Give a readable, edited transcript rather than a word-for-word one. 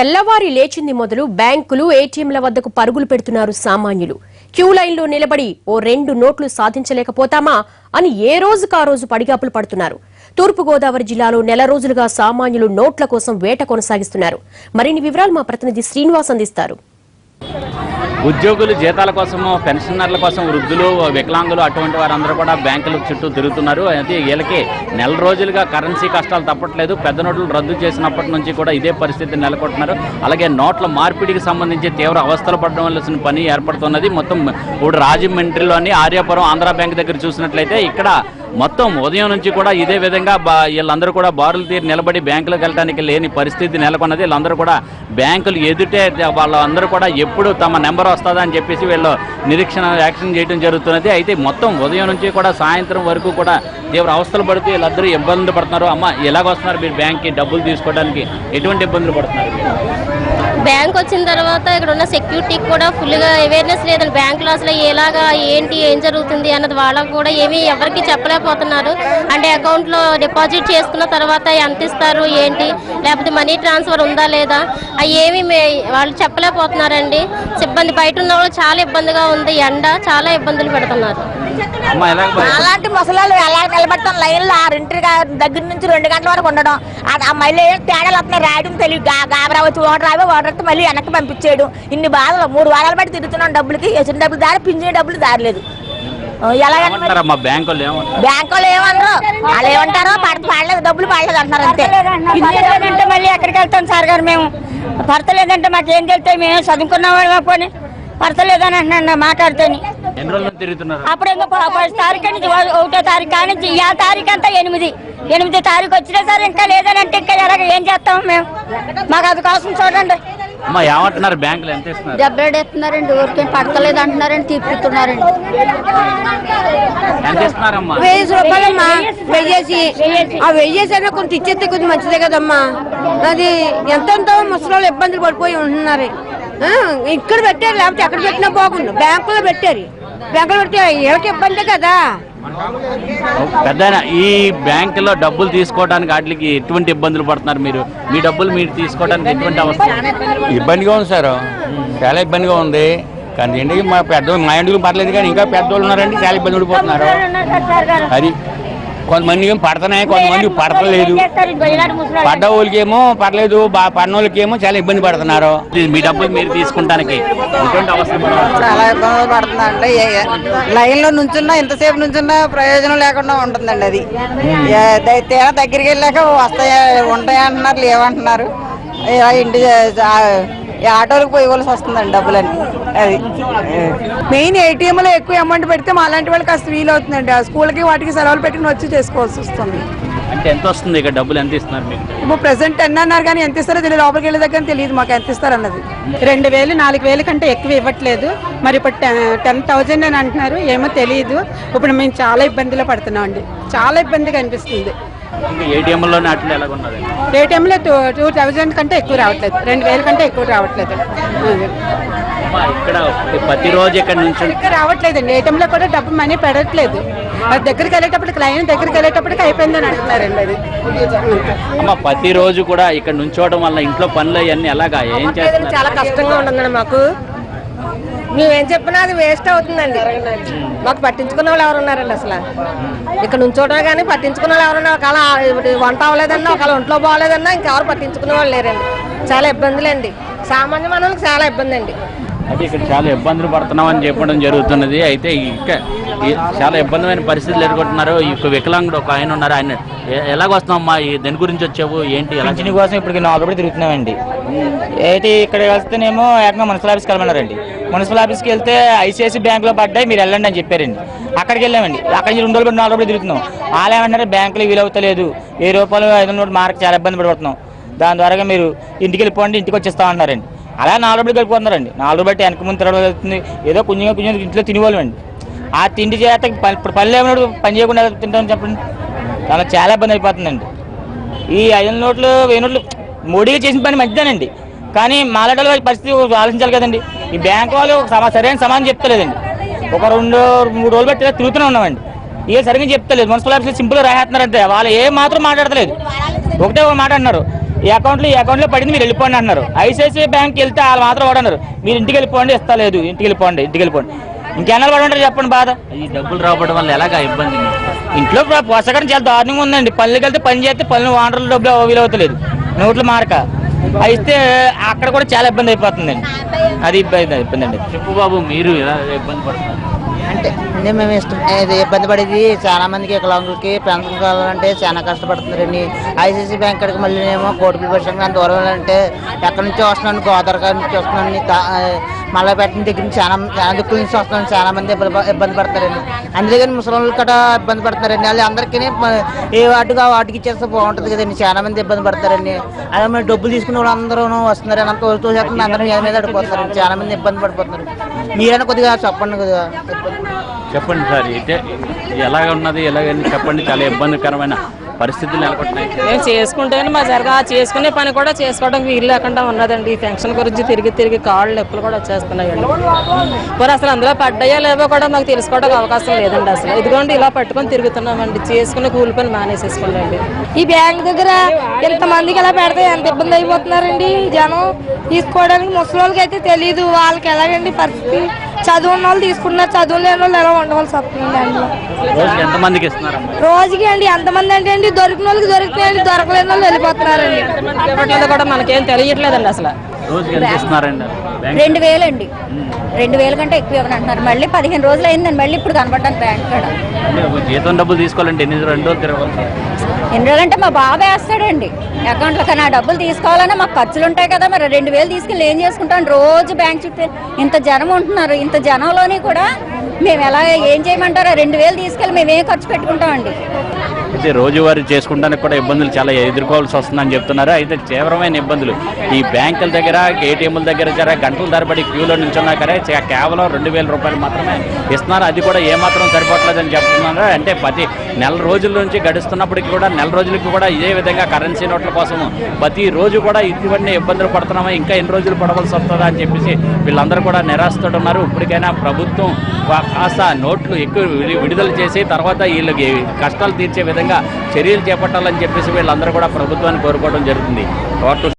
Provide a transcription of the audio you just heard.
తెల్లవారి లేచింది మొదలు బ్యాంకులు ఏటీఎంల వద్దకు పరుగులు పెడుతున్నారు సామాన్యులు. క్యూ లైన్లో నిలబడి ఓ 2 నోట్లు సాధించలేకపోతామా అని ఏ రోజుకా రోజు పడిగాపులు పడుతున్నారు. తూర్పుగోదావరి జిల్లాలో నెల రోజులుగా సామాన్యులు నోట్ల కోసం వేట కొనసాగిస్తున్నారు. మరిన్ని వివరాలు మా ప్రతినిధి శ్రీనివాస్ అందిస్తారు. ఉద్యోగులు జీతాల కోసము, పెన్షనర్ల కోసం, వృద్ధులు, వికలాంగులు అటువంటి వారందరూ కూడా బ్యాంకుల చుట్టూ తిరుగుతున్నారు. అయితే వీళ్ళకి నెల రోజులుగా కరెన్సీ కష్టాలు తప్పట్లేదు. పెద్ద నోట్లు రద్దు చేసినప్పటి నుంచి కూడా ఇదే పరిస్థితి నెలకొంటున్నారు. అలాగే నోట్ల మార్పిడికి సంబంధించి తీవ్ర అవస్థలు పడడం వలసిన పని ఏర్పడుతున్నది. మొత్తం ఇప్పుడు రాజమండ్రిలోని ఆర్యాపురం ఆంధ్ర బ్యాంక్ దగ్గర చూసినట్లయితే ఇక్కడ మొత్తం ఉదయం నుంచి కూడా ఇదే విధంగా వీళ్ళందరూ కూడా బారులు తీరి నిలబడి బ్యాంకులకు వెళ్ళడానికి లేని పరిస్థితి నెలకొన్నది. వీళ్ళందరూ కూడా బ్యాంకులు ఎదుటే వాళ్ళందరూ కూడా ఎప్పుడు తమ నెంబర్ వస్తుందా అని చెప్పేసి వీళ్ళు నిరీక్షణ యాక్షన్ చేయడం జరుగుతున్నది. అయితే మొత్తం ఉదయం నుంచి కూడా సాయంత్రం వరకు కూడా తీవ్ర అవస్థలు పడుతూ వీళ్ళందరూ ఇబ్బందులు పడుతున్నారు. అమ్మ, ఎలాగొస్తున్నారు మీరు బ్యాంక్కి డబ్బులు తీసుకోవడానికి? ఎటువంటి ఇబ్బందులు పడుతున్నారు? బ్యాంక్ వచ్చిన తర్వాత ఇక్కడ ఉన్న సెక్యూరిటీకి కూడా ఫుల్గా అవేర్నెస్ లేదండి. బ్యాంకులో అసలు ఎలాగా ఏంటి ఏం జరుగుతుంది అన్నది వాళ్ళకు కూడా ఏమీ ఎవరికి చెప్పలేకపోతున్నారు. అంటే అకౌంట్లో డిపాజిట్ చేసుకున్న తర్వాత ఎంత ఇస్తారు ఏంటి, లేకపోతే మనీ ట్రాన్స్ఫర్ ఉందా లేదా, అవి ఏమి వాళ్ళు చెప్పలేకపోతున్నారండి. సిబ్బంది బయట ఉన్న వాళ్ళు చాలా ఇబ్బందిగా ఉంది. ఎండ చాలా ఇబ్బందులు పెడుతున్నారు. అలాంటి ముసలాళ్ళు ఎలా నిలబడతాం లైన్లో 6 దగ్గర నుంచి 2 గంటల వరకు ఉండడం. మళ్ళీ తేడాలు వస్తున్నాయి, రాయడం తెలియదు. గాబరా వచ్చి ఓటర్ మళ్ళీ వెనక్కి పంపించేయడం. ఇన్ని బాధలు 3 వారాలు బట్టి తిరుగుతున్నాం. డబ్బులకి వేసిన డబ్బులు దారి, పింఛన్ డబ్బులు దారలేదు. బ్యాంకులు ఏమన్నారు, వాళ్ళు ఏమంటారో పడలేదు, డబ్బులు పడలేదు అంటున్నారు అంతే. లేదంటే మళ్ళీ ఎక్కడికి వెళ్తాం సార్ గారు? మేము పడతలేదంటే మాకేం తెలుస్తాయి? మేము చదువుకున్న వాళ్ళు పోనీ పడతలేదని అంటున్నా మాట్లాడితేని. అప్పుడు 1 తారీఖు నుంచి 1వ తారీఖు నుంచి ఆ తారీఖు అంతా 8 తారీఖు వచ్చినా సరే ఇంకా లేదని అంటే ఇంకా ఎలాగ ఏం చేస్తాము మేము? మాకు అది కోసం చూడండి. ఏమంటున్నారు? బ్యాంకులు ఎంత ఇస్తున్నారు? 70 ఇస్తున్నారండి. ఊరికే పడతలేదు అంటున్నారండి, తీర్పుతున్నారండి. 1000 రూపాయలమ్మా. 1000 అయినా కొంత ఇచ్చేస్తే కొంచెం మంచిదే కదమ్మా. అది ఎంతో ముసలి ఇబ్బందులు పడిపోయి ఉంటున్నారు. ఇక్కడ పెట్టారు, లేకపోతే ఎక్కడ పెట్టినా బాగుండు. బ్యాంకులో పెట్టారు, బ్యాంకులో పెడితే ఏమిటి ఇబ్బంది కదా. పెద్దయినా ఈ బ్యాంకులో డబ్బులు తీసుకోవడానికి వాటికి ఎటువంటి ఇబ్బందులు పడుతున్నారు మీరు? మీ డబ్బులు మీరు తీసుకోవడానికి ఎటువంటి అవస్థ? ఇబ్బందిగా ఉంది సార్, చాలా ఇబ్బందిగా ఉంది. కానీ ఏంటి మా ఇంటికి పర్లేదు, కానీ ఇంకా పెద్దోళ్ళు ఉన్నారండి చాలా ఇబ్బంది పడిపోతున్నారు. అది కొంతమందికి పడుతున్నాయి, కొంతమందికి పడతలేదు. పడ్డ వాళ్ళకేమో పర్లేదు, పడిన వాళ్ళకేమో చాలా ఇబ్బంది పడుతున్నారు. మీ డబ్బులు మీరు తీసుకుంటానికి చాలా ఇబ్బందులు పడుతుందండి. లైన్ లో నుంచున్నా, ఎంతసేపు నుంచున్నా ప్రయోజనం లేకుండా ఉంటుందండి. అది తేడా దగ్గరికి వెళ్ళాక వస్తాయా ఉంటాయా అంటున్నారు, లేవంటున్నారు. ఇంటి ఆటోలకు పోయవలసి వస్తుందండి డబ్బులని. అది మెయిన్ ఏటీఎంలో ఎక్కువ అమౌంట్ పెడితే మా అలాంటి వాళ్ళకి కాస్త వీలు అవుతుందండి. ఆ స్కూల్కి వాటికి సెలవులు పెట్టుకుని వచ్చి చేసుకోవాల్సి వస్తుంది. అంటే ఎంత వస్తుంది ఇక్కడ డబ్బులు? ఎంత ఇస్తున్నారు మీకు? ఇప్పుడు ప్రెసెంట్ 10 అన్నారు, కానీ ఎంత ఇస్తారో తెలియదు. లోపలికి వెళ్ళే దగ్గర తెలియదు మాకు ఎంత ఇస్తారు అన్నది. 2000 4000 కంటే ఎక్కువ ఇవ్వట్లేదు. మరి ఇప్పుడు 10,000 అని అంటున్నారు, ఏమో తెలియదు. ఇప్పుడు మేము చాలా ఇబ్బందిలో పడుతున్నాం అండి, చాలా ఇబ్బందిగా అనిపిస్తుంది. ఏటీఎంలో అట్లా ఎలా ఉన్నది? ఏటీఎంలో 2000 కంటే ఎక్కువ రావట్లేదు, 2000 కంటే ఎక్కువ రావట్లేదు. ఇక్కడ ప్రతిరోజు ఇక్కడ నుంచి రావట్లేదండి. ఏటీఎంలో కూడా డబ్బు మనీ పెడట్లేదు. అది దగ్గరికి వెళ్ళేటప్పటికి, లైన్ దగ్గరికి వెళ్ళేటప్పటికి అయిపోయిందని అంటున్నారండి. అది అమ్మ, ప్రతిరోజు కూడా ఇక్కడ నుంచోవడం వల్ల ఇంట్లో పనులు అవన్నీ ఎలాగా ఏం చేస్తున్నారు? చాలా కష్టంగా ఉంటుందండి మాకు. మేమేం చెప్పినా అది వేస్ట్ అవుతుందండి. మాకు పట్టించుకున్న వాళ్ళు ఎవరు ఉన్నారండి? అసలు ఇక్కడ నుంచోటం కానీ పట్టించుకున్న వాళ్ళు ఎవరన్నా, ఒకవేళ వంట అవ్వలేదన్నా, ఒకవేళ ఒంట్లో బాగోలేదన్నా ఇంకెవరు పట్టించుకునే వాళ్ళు లేరండి. చాలా ఇబ్బందులండి, సామాన్య మానవులకు చాలా ఇబ్బంది అండి. అయితే ఇక్కడ చాలా ఇబ్బందులు పడుతున్నామని చెప్పడం జరుగుతున్నది. అయితే ఇంకా చాలా ఇబ్బందిమైన పరిస్థితులు ఎదుర్కొంటున్నారు. ఈ వికలాంగుడు ఒక ఆయన ఉన్నారు, ఆయన ఎలాగొస్తున్నామ్మా? దాని గురించి వచ్చావు ఏంటి? పింఛన్ కోసం ఇప్పుడు 4 రోజులు తిరుగుతున్నామండి. అయితే ఇక్కడ వెళ్తేనేమో ఏకంగా మున్సిపల్ ఆఫీస్కి వెళ్ళమన్నారండి. మున్సిపల్ ఆఫీస్కి వెళ్తే ఐసిఐసి బ్యాంకులో పడ్డాయి, మీరు వెళ్ళండి అని చెప్పారండి. అక్కడికి వెళ్ళామండి. అక్కడి నుంచి 2 రోజులు 4 రోజులు తిరుగుతున్నాం. వాళ్ళు ఏమంటారు, బ్యాంకులో వీలవుతలేదు, 1000 రూపాయలు 500 మార్క్ చాలా ఇబ్బంది పడిపోతున్నాం, దాని ద్వారా మీరు ఇంటికి వెళ్ళిపోండి, ఇంటికి వచ్చేస్తామన్నారండి. అలా 4 రోజులు గడిపోతున్నారండి. 4 రోజులు బట్టి వెనక ముందు తిరగడం అవుతుంది. ఏదో కొంచెం ఇంట్లో తినేవాళ్ళు అండి. ఆ తిండి చేత ఇప్పుడు పనులు ఏమన్నాడు, పని చేయకుండా తింటామని చెప్పండి. దానిలో చాలా ఇబ్బంది అయిపోతుందండి. ఈ 500 నోట్లు 1000 నోట్లు మోడీగా చేసిన పని మంచిదేనండి, కానీ మాలాటల పరిస్థితి ఆలోచించాలి కదండి. ఈ బ్యాంక్ వాళ్ళు సరైన సమాధానం చెప్తలేదండి. ఒక 2-3 రోజులు బట్టి తిరుగుతూనే ఉన్నామండి. ఏ సరిగ్గా చెప్తలేదు. మున్సిపల్ ఆఫీస్లో సింపుల్గా రాసేస్తున్నారంటే వాళ్ళు ఏ మాత్రం మాట్లాడతలేదు. ఒకటే మాట అన్నారు, ఈ అకౌంట్లో పడింది మీరు వెళ్ళిపోండి అన్నారు. ఐసిఐసిఐ బ్యాంక్ వెళ్తే వాళ్ళు మాత్రం వాడన్నారు మీరు ఇంటికి వెళ్ళిపోండి, ఇస్తలేదు, ఇంటికి వెళ్ళిపోండి. ఇంకెన్నాళ్ళు పడమంటారు చెప్పండి బాధ. ఈ డబ్బులు రావడం వల్ల ఎలాగా ఇబ్బంది? ఇంట్లో పోషకరం చాలా దారుణంగా ఉందండి. పనులకి వెళ్తే పని చేస్తే పనులు వానరుల డబ్బులు వీలవుతలేదు, నోట్లు మారక అయితే అక్కడ కూడా చాలా ఇబ్బంది అయిపోతుందండి. అది ఇబ్బంది అండి. చెప్పు బాబు, మీరు ఎలా ఇబ్బంది పడుతున్నారు? అంటే మేము ఇబ్బంది పడేది చాలా మందికి వికలాంగులకి పెన్షన్ కావాలంటే చాలా కష్టపడుతున్నారండి. ఐసిఐసి బ్యాంక్ కాడికి మళ్ళీ ఏమో కోటిపల్లి పరిశ్రమ అంత దూరం అంటే ఎక్కడి నుంచో వస్తున్నాను, గోదావరి నుంచి వస్తున్నాను, మల్లపేట దగ్గర నుంచి చాలా దిక్కుల నుంచి వస్తున్నాను. చాలా మంది ఇబ్బంది పడతారండి. అందుకని ముసలి కట్ట ఇబ్బంది పడుతున్నారండి. వాళ్ళు అందరికీ ఏ వాటిగా వాటికి ఇచ్చేస్తే బాగుంటుంది కదండి. చాలా మంది ఇబ్బంది పడతారండి. అదే మరి డబ్బులు తీసుకునే వాళ్ళు అందరూ వస్తున్నారని అంత తోసేస్తుంది, అందరూ మీద అడిగిపోతారండి. చాలా మంది ఇబ్బంది పడిపోతున్నారు. మీరైనా కొద్దిగా చెప్పండి కదా. చెప్పండి సార్, అయితే ఎలాగ ఉన్నది ఎలాగని చెప్పండి. చాలా ఇబ్బందికరమైన పరిస్థితులు నెలకొంటున్నాయి. మేము చేసుకుంటేనే మా చేసుకునే పని కూడా చేసుకోవడానికి వీలు లేకుండా ఉన్నదండి. ఈ పెన్షన్ గురించి తిరిగి కాళ్ళు నొప్పులు కూడా వచ్చేస్తున్నాయండి. మరి అసలు అందులో పడ్డాయో లేవో కూడా మాకు తెలుసుకోవడానికి అవకాశం లేదండి. అసలు ఇదిగోండి ఇలా పట్టుకొని తిరుగుతున్నామండి. చేసుకునే కూలి పని మానేసేసుకోండి. ఈ బ్యాంక్ దగ్గర ఎంతమందికి ఎలా పెడితే ఎంత ఇబ్బంది అయిపోతున్నారండి జనం. తీసుకోవడానికి ముసలి వాళ్ళకి అయితే తెలియదు, వాళ్ళకి ఎలాగండి పరిస్థితి. చదువున్న వాళ్ళు తీసుకున్నారు, చదువు లేని వాళ్ళు ఎలా ఉండవలసి వస్తుందండి. అందులో రోజుకి ఎంతమందికి ఇస్తున్నారు? రోజుకి అండి ఎంతమంది అంటే అండి దొరికిన వాళ్ళకి దొరుకుతాయండి, దొరకలేని వాళ్ళు వెళ్ళిపోతున్నారండి. కూడా మనకేం తెలియట్లేదండి అసలు. రోజుకి ఎంత ఇస్తున్నారండి? 2000 అండి. 2000 కంటే ఎక్కువ ఇవ్వనంటున్నారు. మళ్ళీ 15 రోజులు అయిందండి మళ్ళీ ఇప్పుడు కనపడ్డాను బ్యాంక్ కాడ. జీతం డబ్బులు తీసుకోవాలంటే ఎన్ని రోజులు తిరగాలి? ఎన్ని రోజులంటే మా బాబు వేస్తాడండి అకౌంట్లో. కానీ ఆ డబ్బులు తీసుకోవాలన్నా మాకు ఖర్చులు ఉంటాయి కదా. మరి 2000 తీసుకెళ్ళి ఏం చేసుకుంటాం? రోజు బ్యాంక్ చుట్టూ ఇంత జనం ఉంటున్నారు. ఇంత జనంలోని కూడా మేము ఎలా ఏం చేయమంటారో? 2000 తీసుకెళ్ళి మేము ఏం ఖర్చు పెట్టుకుంటామండి. అయితే రోజువారీ చేసుకుంటానికి కూడా ఇబ్బందులు చాలా ఎదుర్కోవాల్సి వస్తుందని చెప్తున్నారు. అయితే తీవ్రమైన ఇబ్బందులు ఈ బ్యాంకుల దగ్గర, ఏటీఎంల దగ్గర గంటల తరబడి క్యూలో నిల్చున్నా సరే కేవలం 2000 రూపాయలు మాత్రమే ఇస్తున్నారు. అది కూడా ఏమాత్రం సరిపోవట్లేదని చెప్తున్నారు. అంటే ప్రతి నెల రోజుల నుంచి గడుస్తున్నప్పటికీ కూడా నెల రోజులకి కూడా ఇదే విధంగా కరెన్సీ నోట్ల కోసం ప్రతి రోజు కూడా ఇటువంటి ఇబ్బందులు పడుతున్నామా, ఇంకా ఎన్ని రోజులు పడవలసి వస్తుందా అని చెప్పేసి వీళ్ళందరూ కూడా నిరాశతో ఉన్నారు. ఇప్పటికైనా ప్రభుత్వం కాస్త నోట్లు ఎక్కువ విడుదల చేసి తర్వాత వీళ్ళకి కష్టాలు తీర్చే విధంగా చర్యలు చేపట్టాలని చెప్పేసి వీళ్ళందరూ కూడా ప్రభుత్వాన్ని కోరుకోవడం జరుగుతుంది.